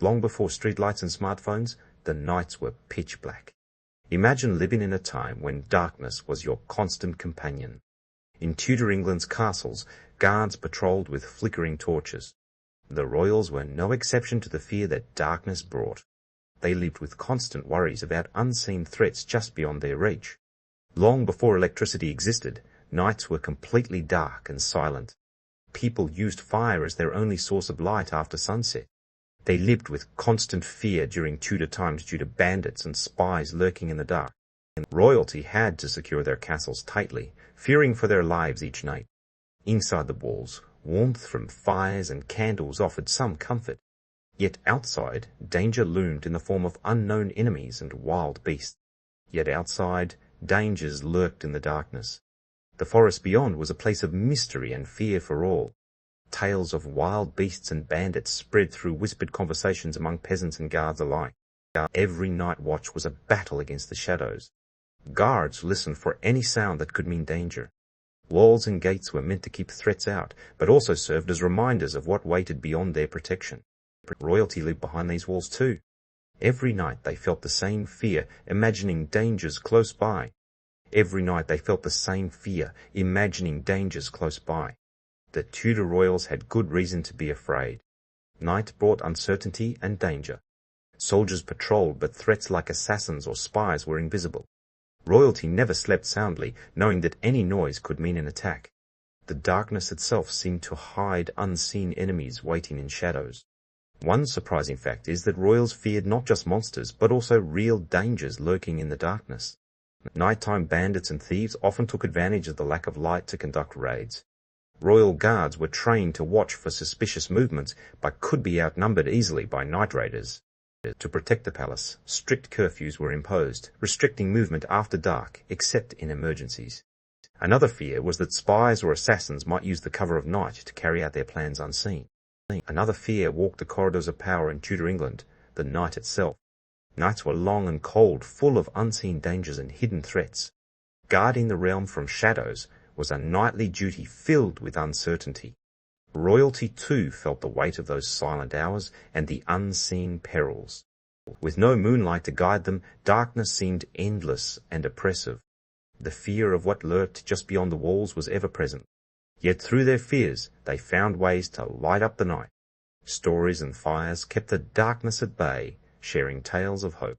Long before streetlights and smartphones, the nights were pitch black. Imagine living in a time when darkness was your constant companion. In Tudor England's castles, guards patrolled with flickering torches. The royals were no exception to the fear that darkness brought. They lived with constant worries about unseen threats just beyond their reach. Long before electricity existed, nights were completely dark and silent. People used fire as their only source of light after sunset. They lived with constant fear during Tudor times due to bandits and spies lurking in the dark. And royalty had to secure their castles tightly, fearing for their lives each night. Inside the walls, warmth from fires and candles offered some comfort. Yet outside, danger loomed in the form of unknown enemies and wild beasts. Yet outside, dangers lurked in the darkness. The forest beyond was a place of mystery and fear for all. Tales of wild beasts and bandits spread through whispered conversations among peasants and guards alike. Every night watch was a battle against the shadows. Guards listened for any sound that could mean danger. Walls and gates were meant to keep threats out, but also served as reminders of what waited beyond their protection. Royalty lived behind these walls too. Every night they felt the same fear, imagining dangers close by. Every night they felt the same fear, imagining dangers close by. The Tudor royals had good reason to be afraid. Night brought uncertainty and danger. Soldiers patrolled, but threats like assassins or spies were invisible. Royalty never slept soundly, knowing that any noise could mean an attack. The darkness itself seemed to hide unseen enemies waiting in shadows. One surprising fact is that royals feared not just monsters, but also real dangers lurking in the darkness. Nighttime bandits and thieves often took advantage of the lack of light to conduct raids. Royal guards were trained to watch for suspicious movements, but could be outnumbered easily by night raiders. To protect the palace, strict curfews were imposed, restricting movement after dark, except in emergencies. Another fear was that spies or assassins might use the cover of night to carry out their plans unseen. Another fear walked the corridors of power in Tudor England, the night itself. Nights were long and cold, full of unseen dangers and hidden threats. Guarding the realm from shadows was a nightly duty filled with uncertainty. Royalty too felt the weight of those silent hours and the unseen perils. With no moonlight to guide them, darkness seemed endless and oppressive. The fear of what lurked just beyond the walls was ever present. Yet through their fears, they found ways to light up the night. Stories and fires kept the darkness at bay, sharing tales of hope.